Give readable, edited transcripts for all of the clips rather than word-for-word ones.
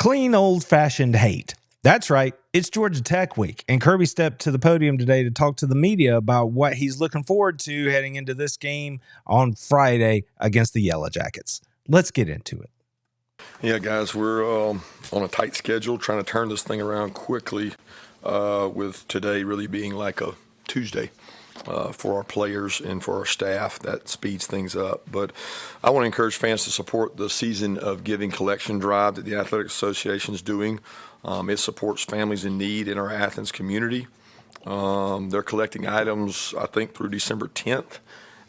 Clean, old-fashioned hate. That's right, it's Georgia Tech week, and Kirby stepped to the podium today to talk to the media about what he's looking forward to heading into this game on Friday against the Yellow Jackets. Let's get into it. Yeah, guys, we're on a tight schedule, trying to turn this thing around quickly, with today really being like a Tuesday for our players and for our staff. That speeds things up. But I want to encourage fans to support the Season of Giving collection drive that the Athletic Association is doing. It supports families in need in our Athens community. They're collecting items, I think, through December 10th.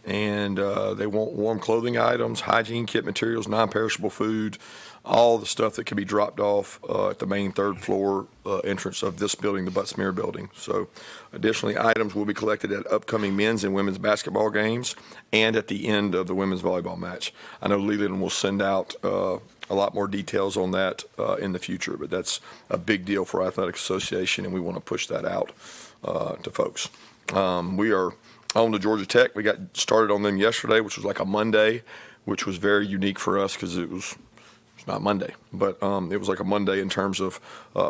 And they want warm clothing items, hygiene kit materials, non-perishable food, all the stuff that can be dropped off at the main third floor entrance of this building, the Butts-Mehre building. So additionally, items will be collected at upcoming men's and women's basketball games and at the end of the women's volleyball match. I know Leland will send out a lot more details on that in the future, but that's a big deal for our Athletic Association, and we want to push that out to folks. We are on to Georgia Tech. We got started on them yesterday, which was like a Monday, which was very unique for us because it's not Monday, but it was like a Monday in terms of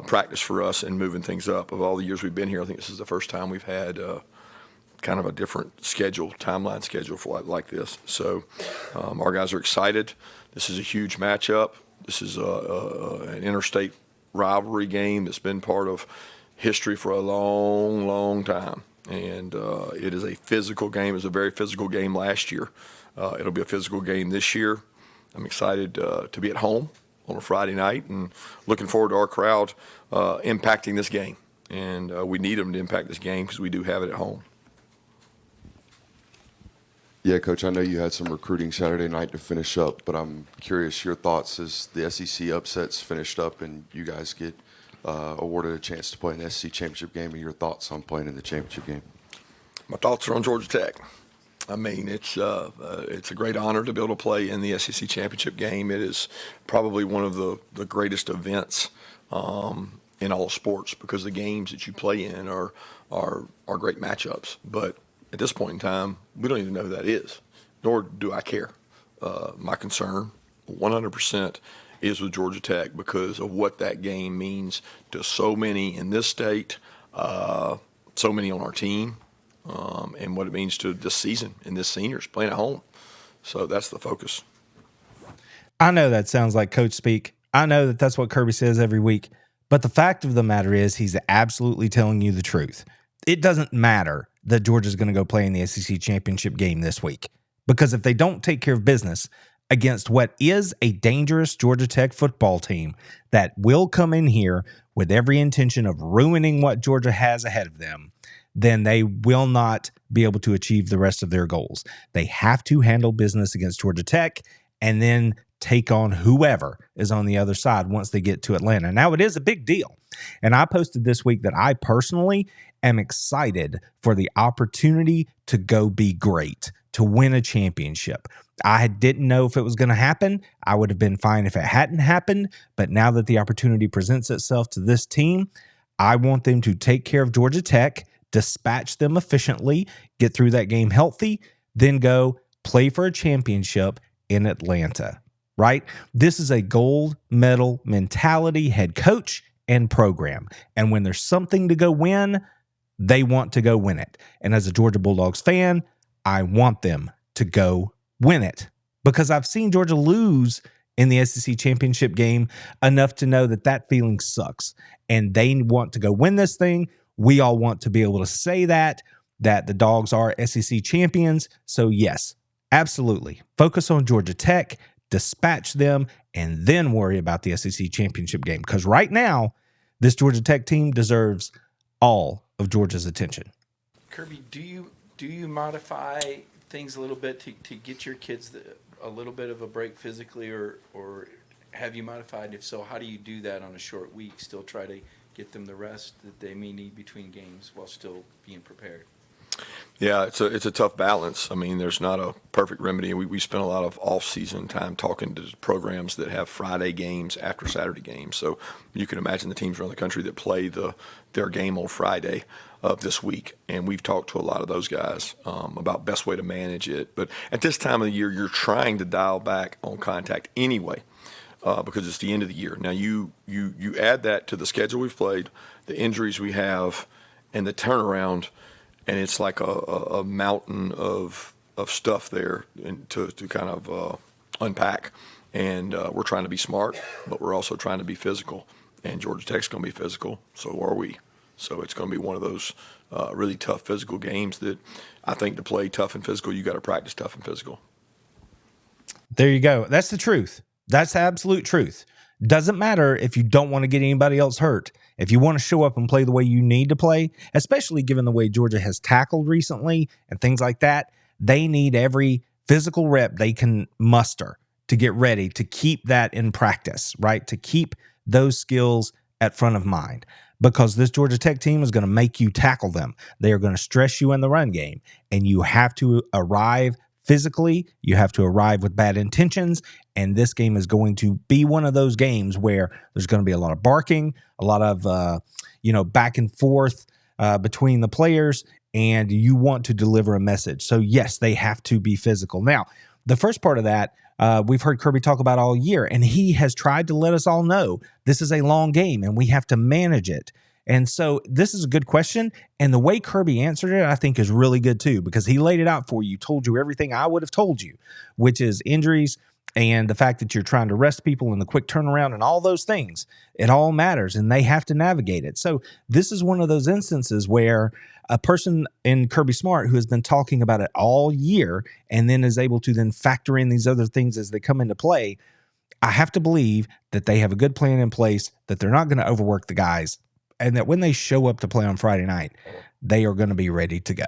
practice for us and moving things up. Of all the years we've been here, I think this is the first time we've had kind of a different schedule, timeline schedule for like this. So our guys are excited. This is a huge matchup. This is an interstate rivalry game that's been part of history for a long, long time. And it is a physical game. It was a very physical game last year. It'll be a physical game this year. I'm excited to be at home on a Friday night and looking forward to our crowd impacting this game. And we need them to impact this game because we do have it at home. Yeah, Coach, I know you had some recruiting Saturday night to finish up, but I'm curious your thoughts as the SEC upsets finished up and you guys get awarded a chance to play in the SEC championship game, and your thoughts on playing in the championship game. My thoughts are on Georgia Tech. I mean, it's a great honor to be able to play in the SEC championship game. It is probably one of the greatest events in all sports because the games that you play in are great matchups. But at this point in time, we don't even know who that is, nor do I care. My concern, 100%, is with Georgia Tech because of what that game means to so many in this state, so many on our team, and what it means to this season and this seniors playing at home. So that's the focus. I know that sounds like coach speak. I know that that's what Kirby says every week. But the fact of the matter is he's absolutely telling you the truth. It doesn't matter that Georgia's going to go play in the SEC championship game this week because if they don't take care of business against what is a dangerous Georgia Tech football team that will come in here with every intention of ruining what Georgia has ahead of them, then they will not be able to achieve the rest of their goals. They have to handle business against Georgia Tech and then take on whoever is on the other side once they get to Atlanta. Now, it is a big deal. And I posted this week that I personally am excited for the opportunity to go be great, to win a championship. I didn't know if it was going to happen. I would have been fine if it hadn't happened. But now that the opportunity presents itself to this team, I want them to take care of Georgia Tech, dispatch them efficiently, get through that game healthy, then go play for a championship in Atlanta, right? This is a gold medal mentality head coach and program. And when there's something to go win, they want to go win it. And as a Georgia Bulldogs fan, I want them to go win it because I've seen Georgia lose in the SEC championship game enough to know that that feeling sucks. And they want to go win this thing. We all want to be able to say that the Dogs are SEC champions. So yes, absolutely. Focus on Georgia Tech, dispatch them, and then worry about the SEC championship game. Because right now, this Georgia Tech team deserves all of Georgia's attention. Kirby, do you modify things a little bit to get your kids a little bit of a break physically, or have you modified? If so, how do you do that on a short week? Still try to get them the rest that they may need between games while still being prepared. Yeah, it's a tough balance. I mean, there's not a perfect remedy. We spent a lot of off-season time talking to programs that have Friday games after Saturday games. So you can imagine the teams around the country that play their game on Friday of this week. And we've talked to a lot of those guys about best way to manage it. But at this time of the year, you're trying to dial back on contact anyway. because it's the end of the year. Now you add that to the schedule we've played, the injuries we have, and the turnaround, and it's like a mountain of stuff there to kind of unpack. And we're trying to be smart, but we're also trying to be physical. And Georgia Tech's going to be physical, so are we. So it's going to be one of those really tough physical games that I think to play tough and physical, you got to practice tough and physical. There you go. That's the truth. That's the absolute truth. Doesn't matter if you don't want to get anybody else hurt. If you want to show up and play the way you need to play, especially given the way Georgia has tackled recently and things like that, they need every physical rep they can muster to get ready, to keep that in practice, right? To keep those skills at front of mind, because this Georgia Tech team is going to make you tackle them. They are going to stress you in the run game, and you have to arrive physically. You have to arrive with bad intentions, and this game is going to be one of those games where there's going to be a lot of barking, a lot of back and forth between the players, and you want to deliver a message. So yes, they have to be physical. Now, the first part of that, we've heard Kirby talk about all year, and he has tried to let us all know this is a long game and we have to manage it. And so this is a good question, and the way Kirby answered it, I think, is really good too, because he laid it out for you, told you everything I would have told you, which is injuries and the fact that you're trying to rest people and the quick turnaround and all those things. It all matters, and they have to navigate it. So this is one of those instances where a person in Kirby Smart who has been talking about it all year and then is able to then factor in these other things as they come into play, I have to believe that they have a good plan in place, that they're not going to overwork the guys, and that when they show up to play on Friday night, they are going to be ready to go.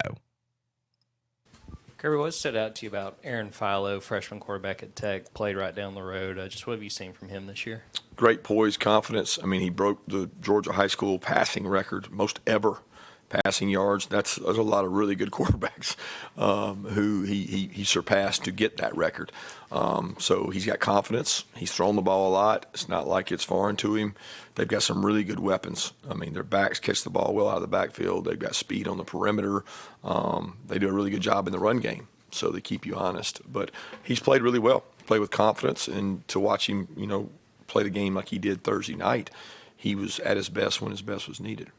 Kirby, what stood out to you about Aaron PHILO, freshman quarterback at Tech, played right down the road? Just what have you seen from him this year? Great poise, confidence. I mean, he broke the Georgia high school passing record, most ever passing yards. There's a lot of really good quarterbacks who he surpassed to get that record. So he's got confidence. He's thrown the ball a lot. It's not like it's foreign to him. They've got some really good weapons. I mean, their backs catch the ball well out of the backfield. They've got speed on the perimeter. They do a really good job in the run game, so they keep you honest. But he's played really well, played with confidence, and to watch him, play the game like he did Thursday night, he was at his best when his best was needed.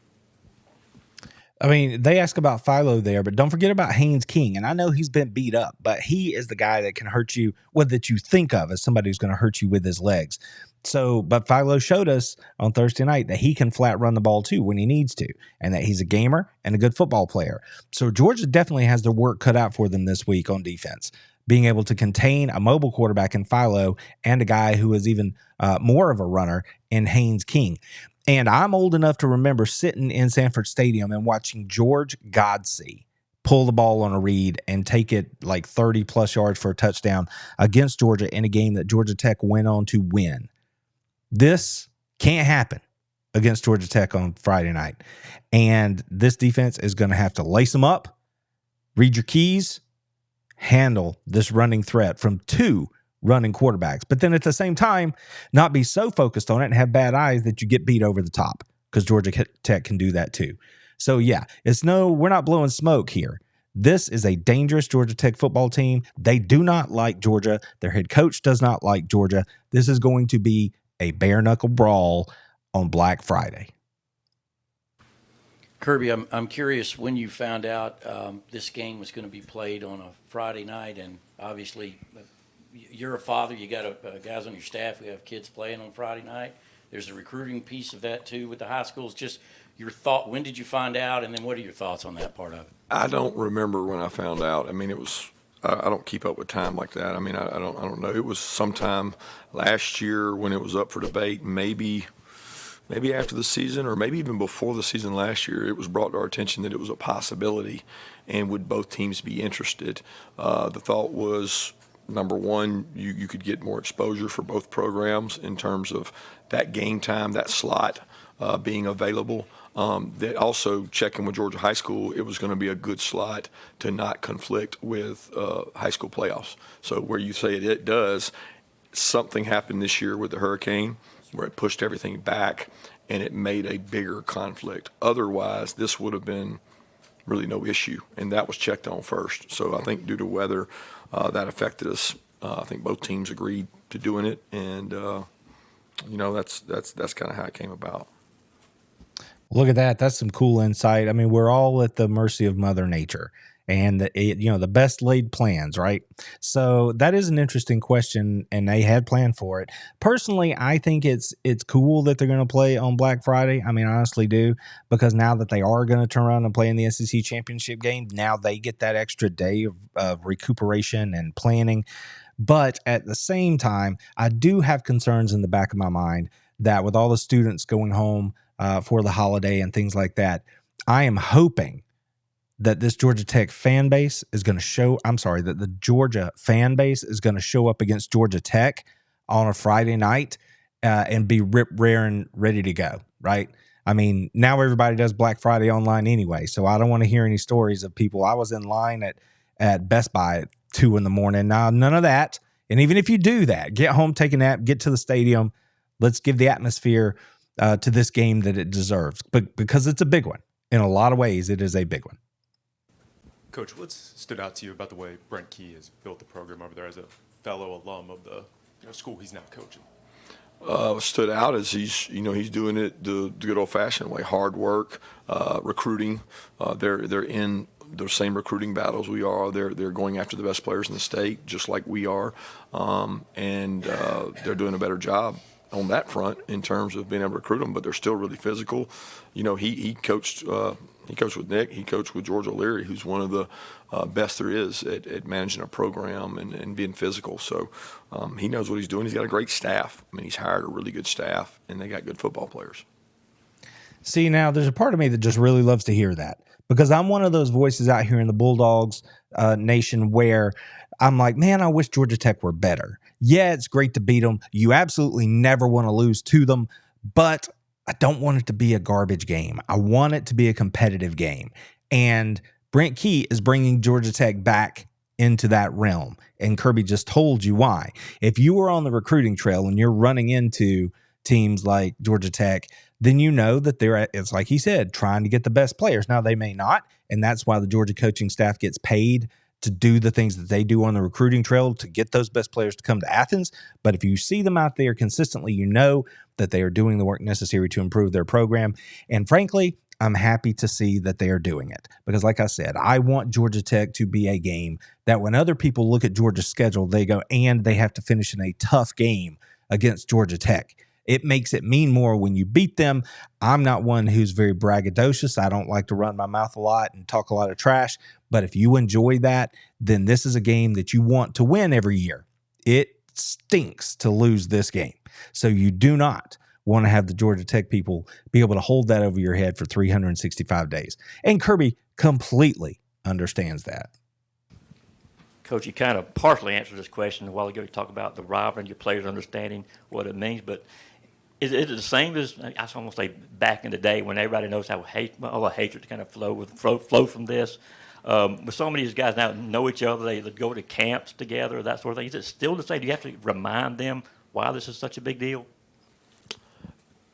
I mean, they ask about PHILO there, but don't forget about Haynes King. And I know he's been beat up, but he is the guy that can hurt you, that you think of as somebody who's going to hurt you with his legs. So, but PHILO showed us on Thursday night that he can flat run the ball too when he needs to, and that he's a gamer and a good football player. So Georgia definitely has their work cut out for them this week on defense, being able to contain a mobile quarterback in PHILO and a guy who is even more of a runner in Haynes King. And I'm old enough to remember sitting in Sanford Stadium and watching George Godsey pull the ball on a read and take it like 30-plus yards for a touchdown against Georgia in a game that Georgia Tech went on to win. This can't happen against Georgia Tech on Friday night. And this defense is going to have to lace them up, read your keys, handle this running threat from two running quarterbacks, but then at the same time, not be so focused on it and have bad eyes that you get beat over the top, because Georgia Tech can do that too. So yeah, we're not blowing smoke here. This is a dangerous Georgia Tech football team. They do not like Georgia. Their head coach does not like Georgia. This is going to be a bare knuckle brawl on Black Friday. Kirby, I'm curious when you found out this game was going to be played on a Friday night, and obviously you're a father, you got guys on your staff who have kids playing on Friday night. There's a recruiting piece of that too with the high schools. Just your thought, when did you find out, and then what are your thoughts on that part of it? I don't remember when I found out. I mean, it was, I don't keep up with time like that. I mean, I don't know. It was sometime last year when it was up for debate, maybe after the season, or maybe even before the season last year. It was brought to our attention that it was a possibility, and would both teams be interested. The thought was, number one, you could get more exposure for both programs in terms of that game time, that slot being available. That also, checking with Georgia High School, it was going to be a good slot to not conflict with high school playoffs. So where you say it does, something happened this year with the hurricane where it pushed everything back and it made a bigger conflict. Otherwise, this would have been really no issue, and that was checked on first. So I think due to weather, that affected us. I think both teams agreed to doing it, and that's kind of how it came about. Look at that. That's some cool insight. I mean, we're all at the mercy of Mother Nature and the best laid plans, right? So that is an interesting question, and they had planned for it. Personally, I think it's cool that they're going to play on Black Friday. I mean, I honestly do, because now that they are going to turn around and play in the SEC championship game, now they get that extra day of recuperation and planning. But at the same time, I do have concerns in the back of my mind that with all the students going home for the holiday and things like that, I am hoping that this Georgia Tech fan base is going to that the Georgia fan base is going to show up against Georgia Tech on a Friday night and be rip-raring ready to go, right? I mean, now everybody does Black Friday online anyway, so I don't want to hear any stories of people. I was in line at Best Buy at 2 a.m. Now, none of that. And even if you do that, get home, take a nap, get to the stadium. Let's give the atmosphere to this game that it deserves, but because it's a big one. In a lot of ways, it is a big one. Coach, what's stood out to you about the way Brent Key has built the program over there as a fellow alum of the school he's now coaching? What stood out is he's doing it the good old-fashioned way: hard work, recruiting. They're in the same recruiting battles we are. They're going after the best players in the state, just like we are, and they're doing a better job on that front in terms of being able to recruit them. But they're still really physical. He coached. He coached with Nick. He coached with George O'Leary, who's one of the best there is at managing a program and being physical. So he knows what he's doing. He's got a great staff. I mean, he's hired a really good staff, and they got good football players. See, now there's a part of me that just really loves to hear that, because I'm one of those voices out here in the Bulldogs nation where I'm like, man, I wish Georgia Tech were better. Yeah, it's great to beat them. You absolutely never want to lose to them, but I don't want it to be a garbage game. I want it to be a competitive game. And Brent Key is bringing Georgia Tech back into that realm. And Kirby just told you why. If you were on the recruiting trail and you're running into teams like Georgia Tech, then you know that it's like he said, trying to get the best players. Now, they may not, and that's why the Georgia coaching staff gets paid to do the things that they do on the recruiting trail to get those best players to come to Athens. But if you see them out there consistently, you know that they are doing the work necessary to improve their program. And frankly, I'm happy to see that they are doing it, because like I said, I want Georgia Tech to be a game that when other people look at Georgia's schedule, they go, and they have to finish in a tough game against Georgia Tech. It makes it mean more when you beat them. I'm not one who's very braggadocious. I don't like to run my mouth a lot and talk a lot of trash. But if you enjoy that, then this is a game that you want to win every year. It stinks to lose this game. So you do not want to have the Georgia Tech people be able to hold that over your head for 365 days. And Kirby completely understands that. Coach, you kind of partially answered this question a while ago. You talked about the rivalry and your players understanding what it means, but is it the same as, I almost say, back in the day when everybody knows how all the hatred kind of flow from this? But so many of these guys now know each other. They go to camps together, that sort of thing. Is it still the same? Do you have to remind them why this is such a big deal?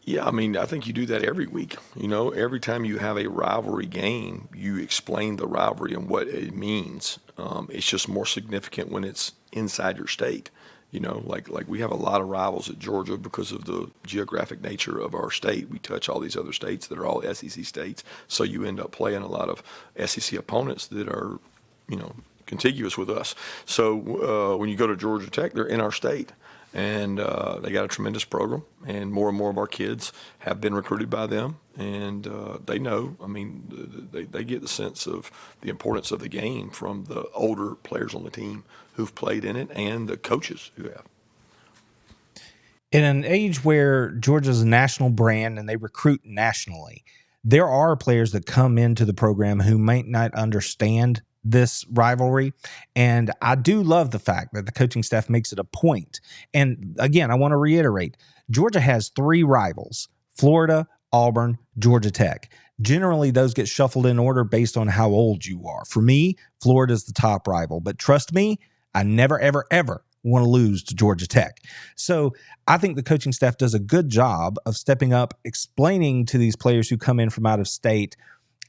Yeah, I mean, I think you do that every week. Every time you have a rivalry game, you explain the rivalry and what it means. It's just more significant when it's inside your state. Like we have a lot of rivals at Georgia because of the geographic nature of our state. We touch all these other states that are all SEC states. So you end up playing a lot of SEC opponents that are, contiguous with us. So when you go to Georgia Tech, they're in our state. And they got a tremendous program, and more of our kids have been recruited by them, and they know. I mean, they get the sense of the importance of the game from the older players on the team who've played in it and the coaches who have. In an age where Georgia's a national brand and they recruit nationally, there are players that come into the program who might not understand this rivalry. And I do love the fact that the coaching staff makes it a point. And again, I want to reiterate, Georgia has 3 rivals: Florida, Auburn, Georgia Tech. Generally, those get shuffled in order based on how old you are. For me, Florida's the top rival, but trust me, I never, ever, ever want to lose to Georgia Tech. So I think the coaching staff does a good job of stepping up, explaining to these players who come in from out of state.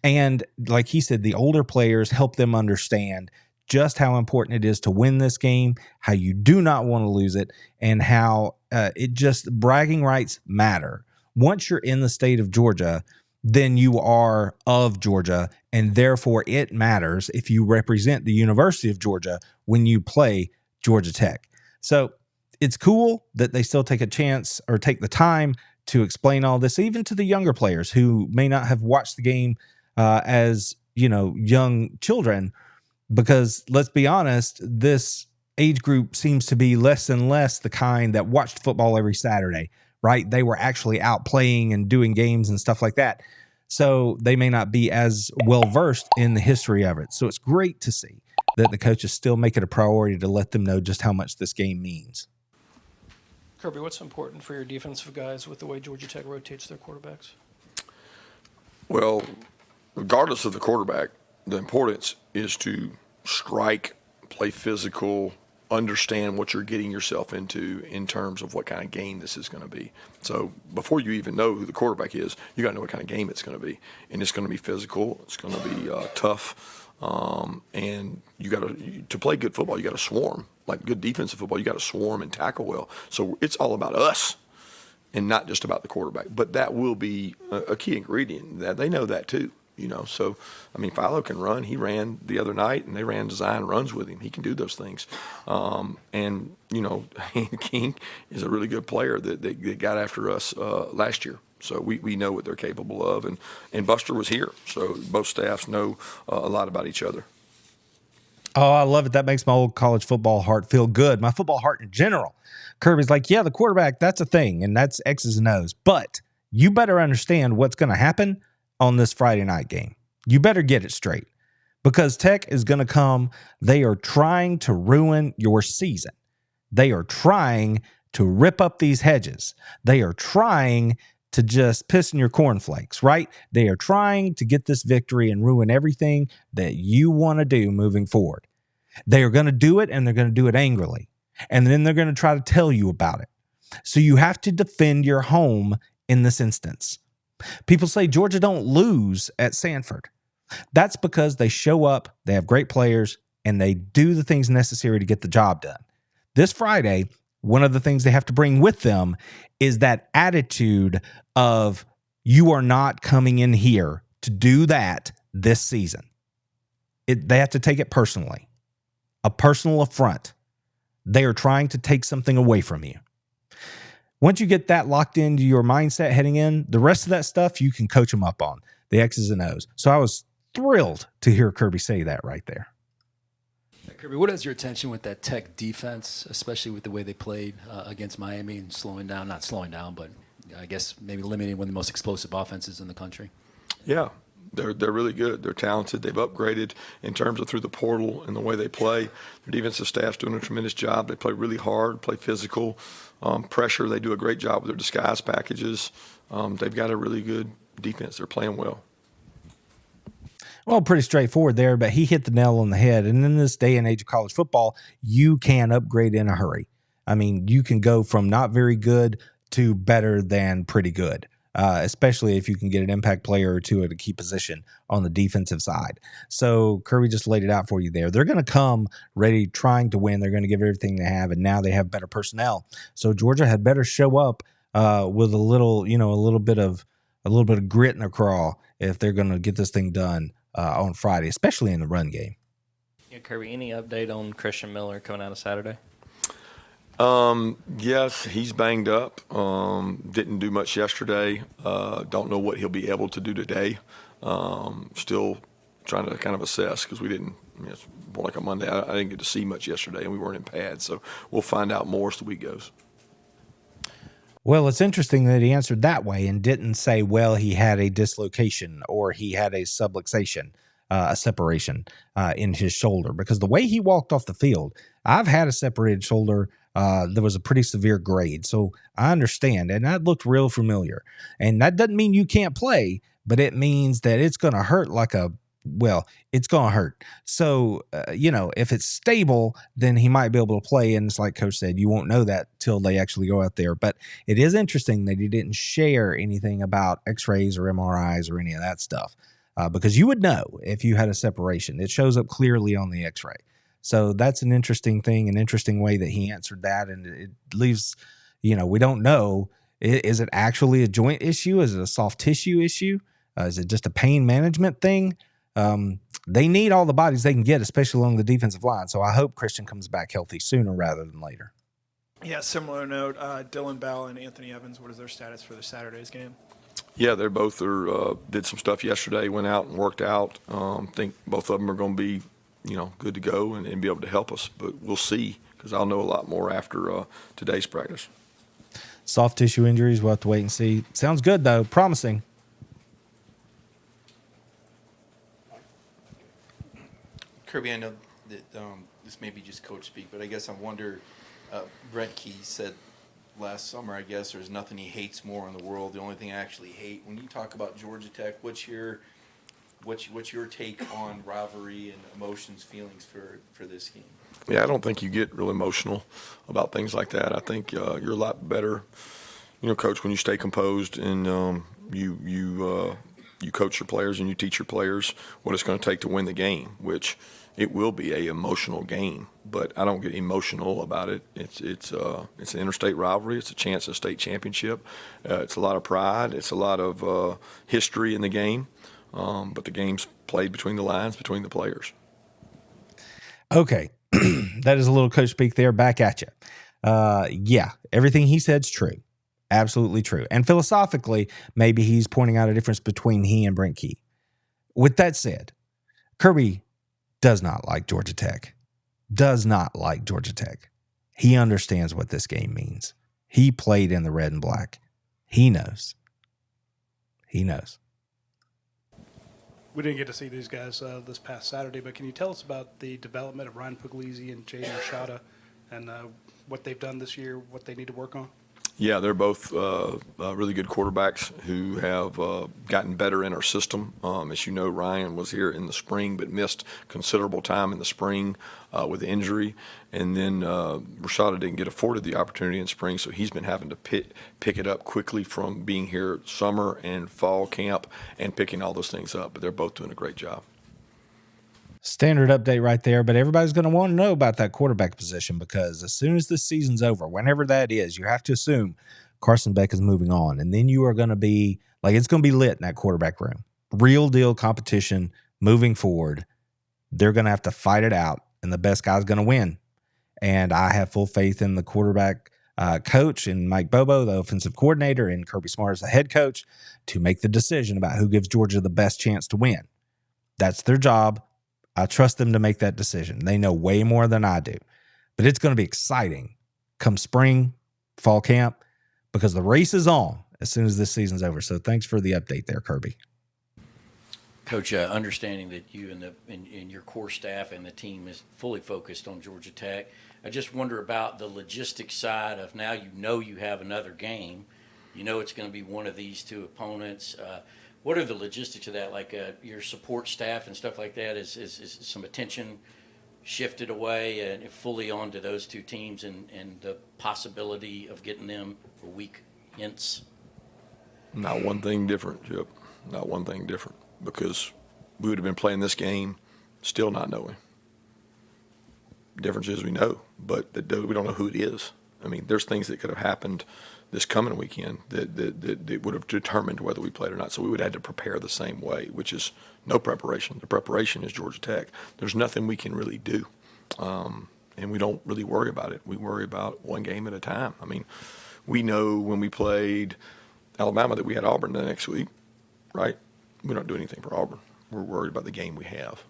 And like he said, the older players help them understand just how important it is to win this game, how you do not want to lose it, and how it just bragging rights matter. Once you're in the state of Georgia, then you are of Georgia, and therefore it matters if you represent the University of Georgia when you play Georgia Tech. So it's cool that they still take a chance or take the time to explain all this, even to the younger players who may not have watched the game as, young children, because let's be honest, this age group seems to be less and less the kind that watched football every Saturday, right? They were actually out playing and doing games and stuff like that. So they may not be as well versed in the history of it. So it's great to see that the coaches still make it a priority to let them know just how much this game means. Kirby, what's important for your defensive guys with the way Georgia Tech rotates their quarterbacks? Well, regardless of the quarterback, the importance is to strike, play physical, understand what you're getting yourself into in terms of what kind of game this is going to be. So before you even know who the quarterback is, you got to know what kind of game it's going to be. And it's going to be physical. It's going to be tough. And you got to play good football, you got to swarm. Like good defensive football, you got to swarm and tackle well. So it's all about us and not just about the quarterback. But that will be a key ingredient. That they know that too. So, PHILO can run. He ran the other night, and they ran design runs with him. He can do those things. And King is a really good player that got after us last year. So we know what they're capable of. And Buster was here. So both staffs know a lot about each other. Oh, I love it. That makes my old college football heart feel good. My football heart in general. Kirby's like, yeah, the quarterback, that's a thing, and that's X's and O's. But you better understand what's going to happen on this Friday night game. You better get it straight because Tech is going to come. They are trying to ruin your season. They are trying to rip up these hedges. They are trying to just piss in your cornflakes, right? They are trying to get this victory and ruin everything that you want to do moving forward. They are going to do it, and they're going to do it angrily. And then they're going to try to tell you about it. So you have to defend your home in this instance. People say Georgia don't lose at Sanford. That's because they show up, they have great players, and they do the things necessary to get the job done. This Friday, one of the things they have to bring with them is that attitude of you are not coming in here to do that this season. They have to take it personally, a personal affront. They are trying to take something away from you. Once you get that locked into your mindset heading in, the rest of that stuff you can coach them up on, the X's and O's. So I was thrilled to hear Kirby say that right there. Kirby, what has your attention with that Tech defense, especially with the way they played against Miami and not slowing down, but I guess maybe limiting one of the most explosive offenses in the country? Yeah, they're really good. They're talented. They've upgraded in terms of through the portal and the way they play. Their defensive staff's doing a tremendous job. They play really hard, play physical, pressure. They do a great job with their disguise packages. They've got a really good defense. They're playing well. Well, pretty straightforward there, but he hit the nail on the head. And in this day and age of college football, you can upgrade in a hurry. I mean, you can go from not very good to better than pretty good, especially if you can get an impact player or two at a key position on the defensive side. So Kirby just laid it out for you there. They're going to come ready, trying to win. They're going to give everything they have, and now they have better personnel. So Georgia had better show up with a little bit of grit in their craw if they're going to get this thing done on Friday, especially in the run game. Yeah, Kirby, any update on Christian Miller coming out of Saturday? Yes, he's banged up. Didn't do much yesterday. Don't know what he'll be able to do today. Still trying to kind of assess because it's more like a Monday. I didn't get to see much yesterday, and we weren't in pads. So we'll find out more as the week goes. Well, it's interesting that he answered that way and didn't say, well, he had a dislocation or he had a subluxation, a separation in his shoulder. Because the way he walked off the field, I've had a separated shoulder. There was a pretty severe grade. So I understand. And that looked real familiar. And that doesn't mean you can't play, but it means that it's going to hurt it's going to hurt. So, if it's stable, then he might be able to play. And it's like Coach said, you won't know that till they actually go out there. But it is interesting that he didn't share anything about x-rays or MRIs or any of that stuff because you would know if you had a separation. It shows up clearly on the x-ray. So that's an interesting thing, an interesting way that he answered that. And it leaves, We don't know. Is it actually a joint issue? Is it a soft tissue issue? Is it just a pain management thing? They need all the bodies they can get, especially along the defensive line. So I hope Christian comes back healthy sooner rather than later. Yeah, similar note, Dylan Bell and Anthony Evans, what is their status for the Saturday's game? Yeah, they both did some stuff yesterday, went out and worked out. Think both of them are going to be, good to go and be able to help us. But we'll see, because I'll know a lot more after today's practice. Soft tissue injuries, we'll have to wait and see. Sounds good, though. Promising. Kirby, I know that this may be just coach speak, but I guess I wonder, Brent Key said last summer, I guess, there's nothing he hates more in the world. The only thing I actually hate, when you talk about Georgia Tech, what's your take on rivalry and emotions, feelings for this game? Yeah, I don't think you get real emotional about things like that. I think you're a lot better, Coach, when you stay composed and you coach your players and you teach your players what it's going to take to win the game, which it will be a emotional game, but I don't get emotional about it. It's an interstate rivalry. It's a chance at a state championship. It's a lot of pride. It's a lot of history in the game, but the game's played between the lines, between the players. Okay, that is a little coach speak there. Back at you. Yeah, everything he said's true. Absolutely true. And philosophically, maybe he's pointing out a difference between he and Brent Key. With that said, Kirby does not like Georgia Tech. Does not like Georgia Tech. He understands what this game means. He played in the red and black. He knows. He knows. We didn't get to see these guys this past Saturday, but can you tell us about the development of Ryan Puglisi and JADEN RASHADA and what they've done this year, what they need to work on? Yeah, they're both really good quarterbacks who have gotten better in our system. As you know, Ryan was here in the spring but missed considerable time in the spring with injury. And then RASHADA didn't get afforded the opportunity in spring, so he's been having to pick it up quickly from being here summer and fall camp and picking all those things up. But they're both doing a great job. Standard update right there, but everybody's going to want to know about that quarterback position because as soon as this season's over, whenever that is, you have to assume Carson Beck is moving on, and then you are going to be like it's going to be lit in that quarterback room. Real deal competition moving forward. They're going to have to fight it out, and the best guy's going to win. And I have full faith in the quarterback coach and Mike Bobo, the offensive coordinator, and Kirby Smart as the head coach to make the decision about who gives Georgia the best chance to win. That's their job. I trust them to make that decision. They know way more than I do. But it's going to be exciting come spring, fall camp, because the race is on as soon as this season's over. So thanks for the update there, Kirby. Coach, understanding that you and your core staff and the team is fully focused on Georgia Tech, I just wonder about the logistics side of now you have another game. You know it's going to be one of these two opponents. What are the logistics of that? Like your support staff and stuff like that? Is some attention shifted away and fully onto those two teams and the possibility of getting them a week hence? Not one thing different, Chip. Not one thing different. Because we would have been playing this game still not knowing. Difference is we know, but we don't know who it is. I mean, there's things that could have happened this coming weekend that would have determined whether we played or not. So we would have had to prepare the same way, which is no preparation. The preparation is Georgia Tech. There's nothing we can really do, and we don't really worry about it. We worry about one game at a time. I mean, we know when we played Alabama that we had Auburn the next week, right? We don't do anything for Auburn. We're worried about the game we have.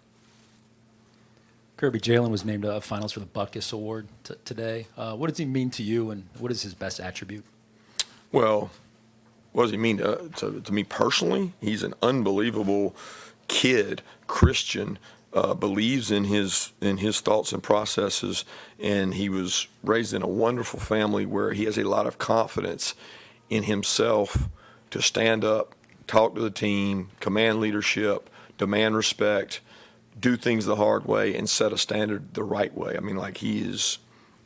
Kirby, JALON was named a finalist for the Butkus Award today. What does he mean to you, and what is his best attribute? Well, what does he mean to me personally? He's an unbelievable kid, Christian, believes in his thoughts and processes, and he was raised in a wonderful family where he has a lot of confidence in himself to stand up, talk to the team, command leadership, demand respect, do things the hard way, and set a standard the right way. I mean, like, he is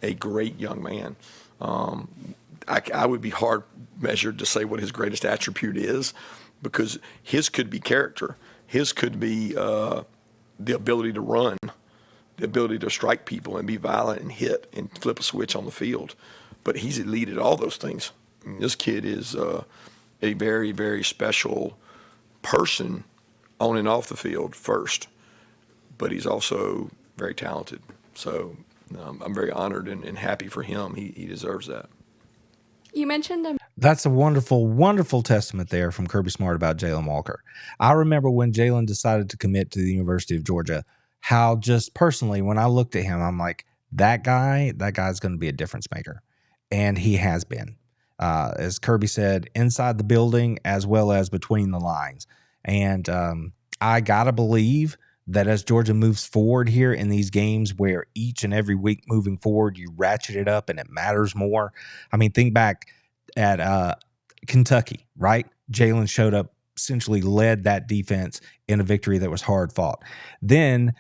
a great young man. I would be hard measured to say what his greatest attribute is, because his could be character. His could be the ability to run, the ability to strike people and be violent and hit and flip a switch on the field. but he's elite at all those things. I mean, this kid is a very, very special person on and off the field first, but he's also very talented. So I'm very honored and happy for him. He deserves that. You mentioned That's a wonderful, wonderful testament there from Kirby Smart about Jalen Walker. I remember when Jalen decided to commit to the University of Georgia, how just personally, when I looked at him, I'm like, that guy's going to be a difference maker. And he has been. As Kirby said, inside the building as well as between the lines. And I got to believe that as Georgia moves forward here in these games where each and every week moving forward, you ratchet it up and it matters more. I mean, think back at Kentucky, right? Jalen showed up, essentially led that defense in a victory that was hard fought. Then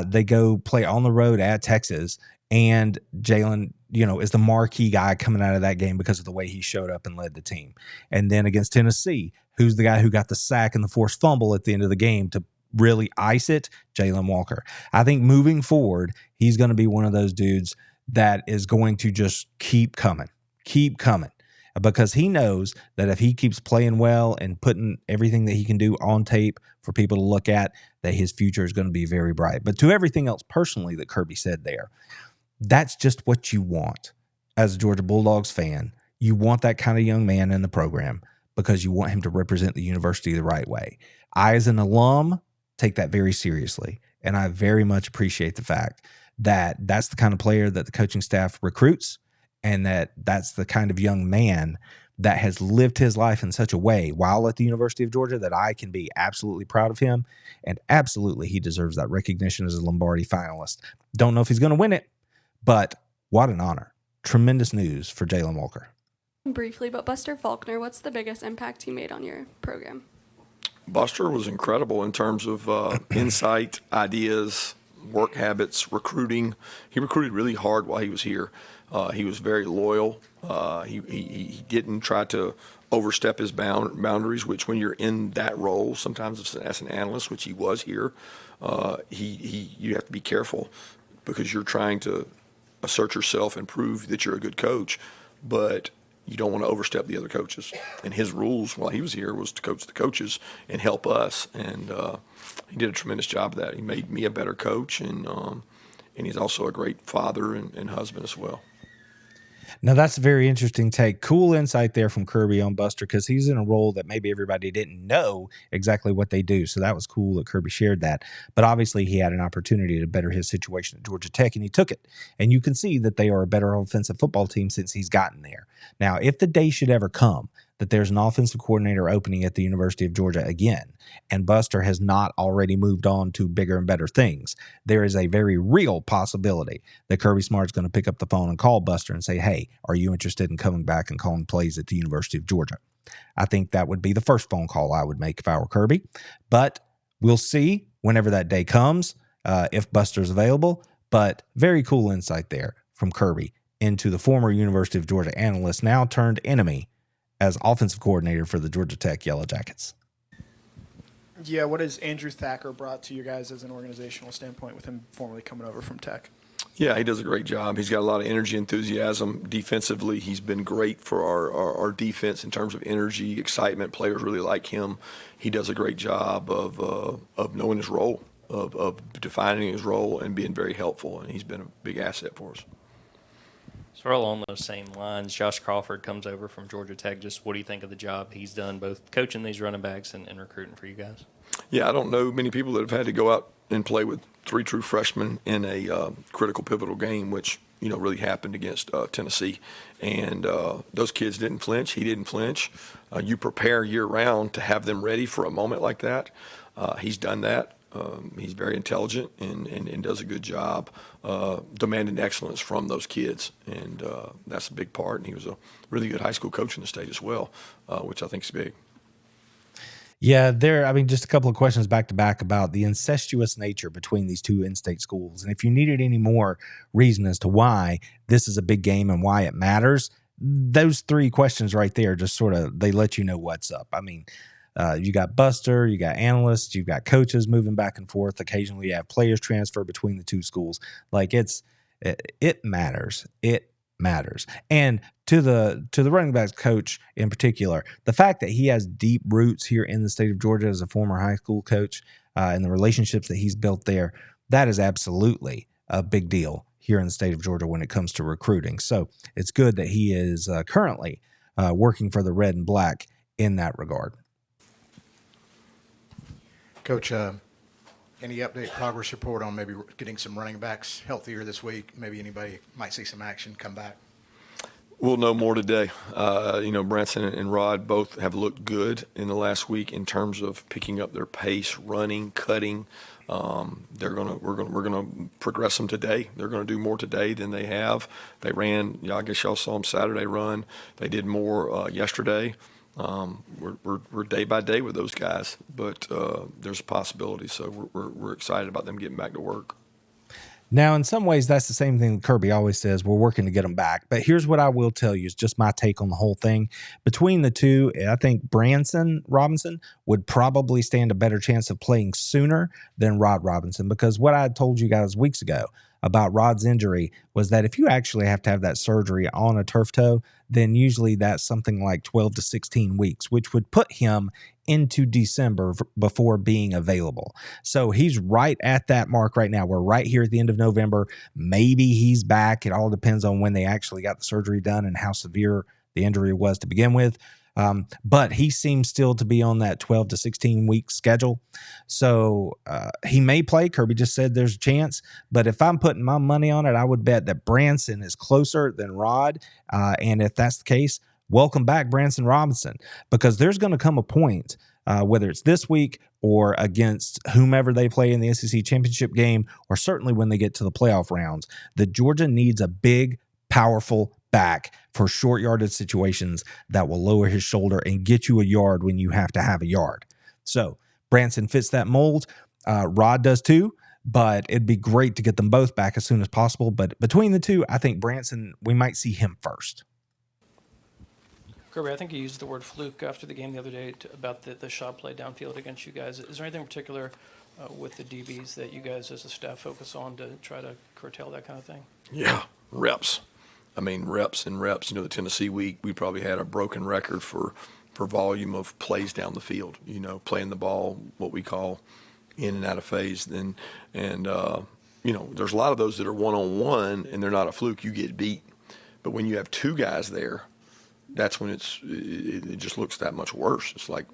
they go play on the road at Texas, and Jalen, is the marquee guy coming out of that game because of the way he showed up and led the team. And then against Tennessee, who's the guy who got the sack and the forced fumble at the end of the game to really ice it? Jalen Walker. I think moving forward, he's going to be one of those dudes that is going to just keep coming, because he knows that if he keeps playing well and putting everything that he can do on tape for people to look at, that his future is going to be very bright. But to everything else personally that Kirby said there, that's just what you want as a Georgia Bulldogs fan. You want that kind of young man in the program because you want him to represent the university the right way. I, as an alum, take that very seriously, and I very much appreciate the fact that that's the kind of player that the coaching staff recruits, and that's the kind of young man that has lived his life in such a way while at the University of Georgia that I can be absolutely proud of him, and absolutely he deserves that recognition as a Lombardi finalist. Don't know if he's going to win it, but what an honor. Tremendous news for Jalen Walker. briefly, but Buster Faulkner, what's the biggest impact he made on your program? Buster was incredible in terms of insight, ideas, work habits, recruiting. He recruited really hard while he was here. He was very loyal. He didn't try to overstep his boundaries, which when you're in that role, sometimes as an analyst, which he was here, you have to be careful because you're trying to assert yourself and prove that you're a good coach, but you don't want to overstep the other coaches. And his rules while he was here was to coach the coaches and help us. And he did a tremendous job of that. He made me a better coach, and he's also a great father and husband as well. Now, that's a very interesting take. Cool insight there from Kirby on Buster, because he's in a role that maybe everybody didn't know exactly what they do. So that was cool that Kirby shared that. But obviously, he had an opportunity to better his situation at Georgia Tech, and he took it. And you can see that they are a better offensive football team since he's gotten there. Now, if the day should ever come that there's an offensive coordinator opening at the University of Georgia again, and Buster has not already moved on to bigger and better things, there is a very real possibility that Kirby Smart's going to pick up the phone and call Buster and say, hey, are you interested in coming back and calling plays at the University of Georgia? I think that would be the first phone call I would make if I were Kirby. But we'll see whenever that day comes if Buster's available. But very cool insight there from Kirby into the former University of Georgia analyst, now turned enemy, as offensive coordinator for the Georgia Tech Yellow Jackets. Yeah, what has Andrew Thacker brought to you guys as an organizational standpoint with him formerly coming over from Tech? Yeah, he does a great job. He's got a lot of energy, enthusiasm. Defensively, he's been great for our defense in terms of energy, excitement. Players really like him. He does a great job of knowing his role, of defining his role and being very helpful, and he's been a big asset for us. So along those same lines, Josh Crawford comes over from Georgia Tech. Just what do you think of the job he's done, both coaching these running backs and recruiting for you guys? Yeah, I don't know many people that have had to go out and play with three true freshmen in a critical, pivotal game, which really happened against Tennessee. And those kids didn't flinch. He didn't flinch. You prepare year-round to have them ready for a moment like that. He's done that. He's very intelligent and does a good job demanding excellence from those kids, and that's a big part. And he was a really good high school coach in the state as well, which I think is big. Yeah, just a couple of questions back to back about the incestuous nature between these two in-state schools. And if you needed any more reason as to why this is a big game and why it matters, those three questions right there just sort of, they let you know what's up. I mean, you got Buster, you got analysts, you've got coaches moving back and forth. Occasionally you have players transfer between the two schools. Like it matters. It matters. And to the running backs coach in particular, the fact that he has deep roots here in the state of Georgia as a former high school coach and the relationships that he's built there, that is absolutely a big deal here in the state of Georgia when it comes to recruiting. So it's good that he is currently working for the red and black in that regard. Coach, any update, progress report on maybe getting some running backs healthier this week? Maybe anybody might see some action come back. We'll know more today. Branson and Rod both have looked good in the last week in terms of picking up their pace, running, cutting. We're gonna progress them today. They're gonna do more today than they have. They ran. I guess y'all saw them Saturday run. They did more yesterday. We're day by day with those guys, but there's a possibility. So we're excited about them getting back to work. Now, in some ways, that's the same thing Kirby always says. We're working to get them back. But here's what I will tell you is just my take on the whole thing. Between the two, I think Branson Robinson would probably stand a better chance of playing sooner than Rod Robinson, because what I had told you guys weeks ago about Rod's injury was that if you actually have to have that surgery on a turf toe, then usually that's something like 12 to 16 weeks, which would put him into December before being available. So he's right at that mark right now. We're right here at the end of November. Maybe he's back. It all depends on when they actually got the surgery done and how severe the injury was to begin with. But he seems still to be on that 12 to 16 week schedule. So he may play. Kirby just said there's a chance. But if I'm putting my money on it, I would bet that Branson is closer than Rod. And if that's the case, welcome back, Branson Robinson, because there's going to come a point, whether it's this week or against whomever they play in the SEC championship game, or certainly when they get to the playoff rounds, that Georgia needs a big, powerful back for short yardage situations that will lower his shoulder and get you a yard when you have to have a yard. So Branson fits that mold. Rod does too, but it'd be great to get them both back as soon as possible. But between the two, I think Branson, we might see him first. Kirby, I think you used the word fluke after the game the other day about the shot play downfield against you guys. Is there anything in particular with the DBs that you guys as a staff focus on to try to curtail that kind of thing? Yeah, reps. I mean, reps and reps. The Tennessee week, we probably had a broken record for volume of plays down the field, playing the ball, what we call in and out of phase. And there's a lot of those that are one-on-one and they're not a fluke. You get beat. But when you have two guys there, that's when it just looks that much worse. It's like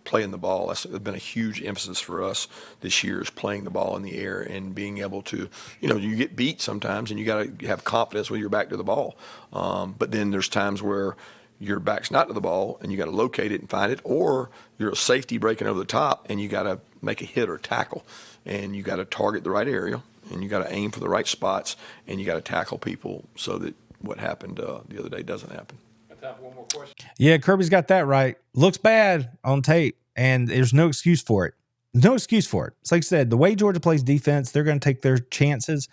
playing the ball. That's been a huge emphasis for us this year, is playing the ball in the air and being able to, you get beat sometimes and you got to have confidence with your back to the ball. But then there's times where your back's not to the ball and you got to locate it and find it, or you're a safety breaking over the top and you got to make a hit or tackle, and you got to target the right area and you got to aim for the right spots and you got to tackle people so that what happened the other day doesn't happen. One more question. Yeah, Kirby's got that right. Looks bad on tape, and there's no excuse for it. There's no excuse for it. It's like I said, the way Georgia plays defense, they're going to take their chances,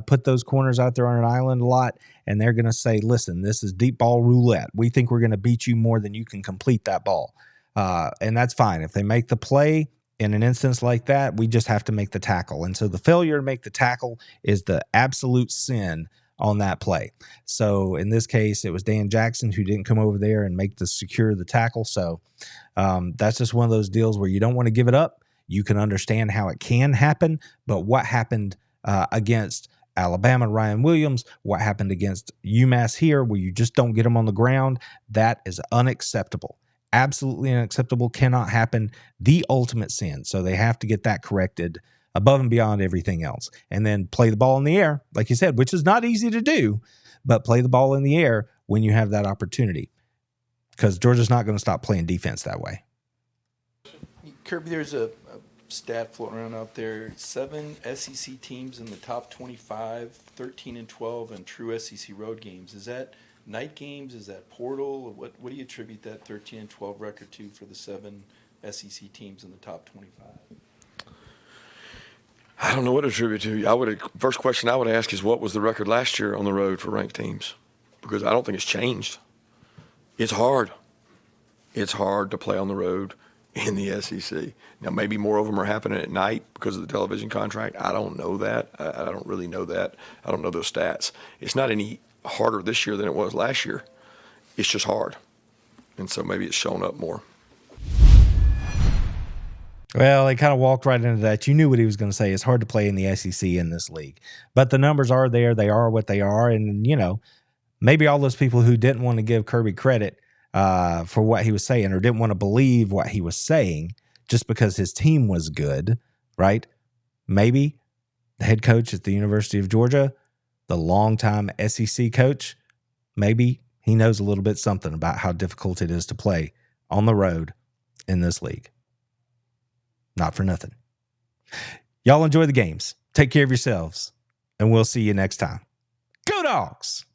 put those corners out there on an island a lot, and they're going to say, listen, this is deep ball roulette. We think we're going to beat you more than you can complete that ball. And that's fine. If they make the play in an instance like that, we just have to make the tackle. And so the failure to make the tackle is the absolute sin on that play. So in this case, it was Dan Jackson who didn't come over there and secure the tackle. So that's just one of those deals where you don't want to give it up. You can understand how it can happen, but what happened against Alabama, Ryan Williams, what happened against UMass here, where you just don't get them on the ground, that is unacceptable. Absolutely unacceptable. Cannot happen. The ultimate sin. So they have to get that corrected above and beyond everything else. And then play the ball in the air, like you said, which is not easy to do, but play the ball in the air when you have that opportunity, because Georgia's not going to stop playing defense that way. Kirby, there's a stat floating around out there. 7 SEC teams in the top 25, 13-12, and true SEC road games. Is that night games? Is that portal? What do you attribute that 13-12 record to for the 7 SEC teams in the top 25? I don't know what to attribute to. First question I would ask is, what was the record last year on the road for ranked teams? Because I don't think it's changed. It's hard. It's hard to play on the road in the SEC. Now, maybe more of them are happening at night because of the television contract. I don't know that. I don't really know that. I don't know those stats. It's not any harder this year than it was last year. It's just hard. And so maybe it's shown up more. Well, he kind of walked right into that. You knew what he was going to say. It's hard to play in the SEC in this league. But the numbers are there. They are what they are. And, you know, maybe all those people who didn't want to give Kirby credit for what he was saying or didn't want to believe what he was saying just because his team was good, right? Maybe the head coach at the University of Georgia, the longtime SEC coach, maybe he knows a little bit something about how difficult it is to play on the road in this league. Not for nothing. Y'all enjoy the games. Take care of yourselves, and we'll see you next time. Go Dogs!